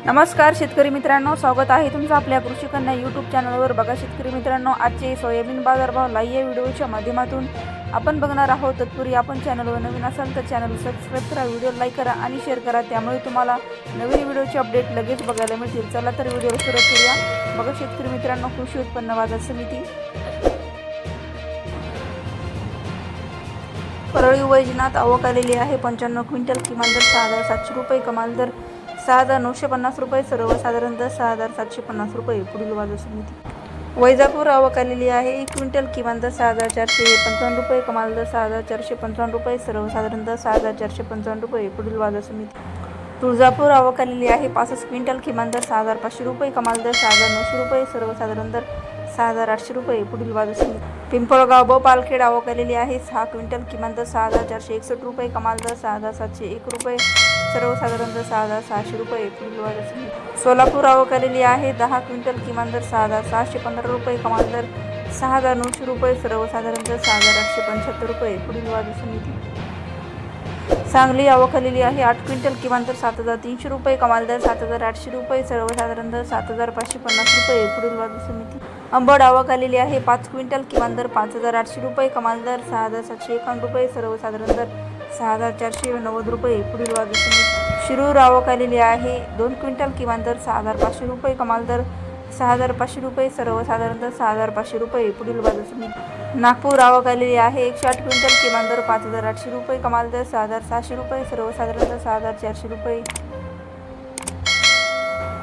नमस्कार शेतकरी मित्रांनो, स्वागत आहे तुमचं आपल्या कृषी कन्या यूट्यूब चॅनलवर। बघा शेतकरी मित्रांनो, आजचे सोयाबीन बाजारभाव लाईव्ह व्हिडिओच्या माध्यमातून आपण बघणार आहोत। तत्पूर्वी आपण चॅनलवर नवीन असाल तर चॅनल सबस्क्राइब करा, व्हिडिओ लाईक करा आणि शेअर करा, त्यामुळे तुम्हाला नवीन व्हिडिओचे अपडेट लगेच बघायला मिळतील। चला तर व्हिडिओ सुरू करूया। बघा शेतकरी मित्रांनो, कृषी उत्पन्न बाजार समिती परळी वैजनाथ आवक आलेली आहे 95 क्विंटल, किमान दर 6700 रुपये, कमाल दर 6950 रुपये, सर्वसाधारण दर 6750 रुपये। पुढील बाजार समिती वैजापूर आवक आलेली आहे 1 क्विंटल, किमान दर 6455 रुपये, कमाल दर 6455 रुपये, सर्वसाधारण दर 6455 रुपये। पुढील बाजार समिती तुळजापूर आवक आलेली आहे 65 क्विंटल, किमान दर 6500 रुपये, कमाल दर 6900 रुपये, सर्वसाधारण दर 6800 रुपये। पुढील बाजार समिती पिंपळगाव व पालखेड आवक आलेली आहे 6 क्विंटल, किमान दर 6461 रुपये, कमाल दर 6701 रुपये, सर्वसाधारण दर 6600 रुपये। पुढील बाजार समिती सोलापूर आवक आलेली आहे 10 क्विंटल, किमान दर 6615 रुपये, कमाल दर 6900 रुपये, सर्वसाधारण दर 6875 रुपये। पुढील बाजार समिती सांगली आवक आलेली आहे 8 क्विंटल, किमान दर 7300 रुपये, कमाल दर 7800 रुपये, सर्वसाधारण दर 7550 रुपये। पुढील बाजार समिती अंबड आवक आलेली आहे 5 क्विंटल, किमान दर 5800 रुपये, कमाल दर 6751 रुपये, सर्वसाधारण दर 6490 रुपये। पुढील बाजार समिती शिरूर आवक आलेली आहे 2 क्विंटल, किमान दर 6500 रुपये, कमाल दर 6500 रुपये, सर्वसाधारण दर 6500 रुपये। पुढील बाजार समिती नागपूर आवक आलेली आहे 108 क्विंटल, किमान दर 5800 रुपये, कमाल दर 6600 रुपये, सर्वसाधारण दर 6400 रुपये।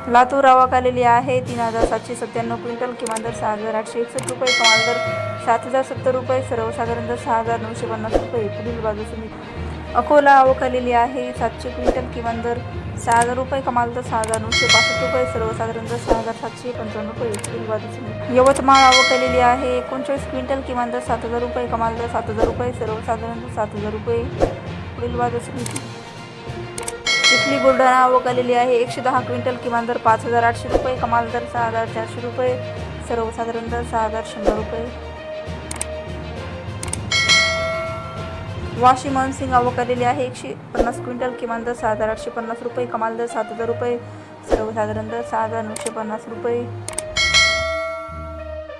लातूर आवक आलेली आहे 3797 क्विंटल, किमान दर 6861 रुपये, कमाल दर 7070 रुपये, सर्वसाधारण दर 6950 रुपये। पुढील बाजार समिती अकोला आवक आलेली आहे 700 क्विंटल, किमान दर 6000 रुपये, कमाल दर 6965 रुपये, सर्वसाधारण दर 6755 रुपये। पुढील बाजार समिती यवतमाळ आवक आलेली आहे 39 क्विंटल, किमान दर 7000 रुपये, कमाल दर 7000 रुपये, सर्वसाधारण दर 7000 रुपये। पुढील बाजार समिती चिखली बुलढाणा आवक आलेली आहे 110 क्विंटल, किमान दर 5800 रुपये, कमाल दर 6400 रुपये, सर्वसाधारण दर 6100 रुपये। वाशिम मनसिंग आवक आलेली आहे 150 क्विंटल, किमान दर 6850 रुपये, कमाल दर 7000 रुपये, सर्वसाधारण दर 6950 रुपये।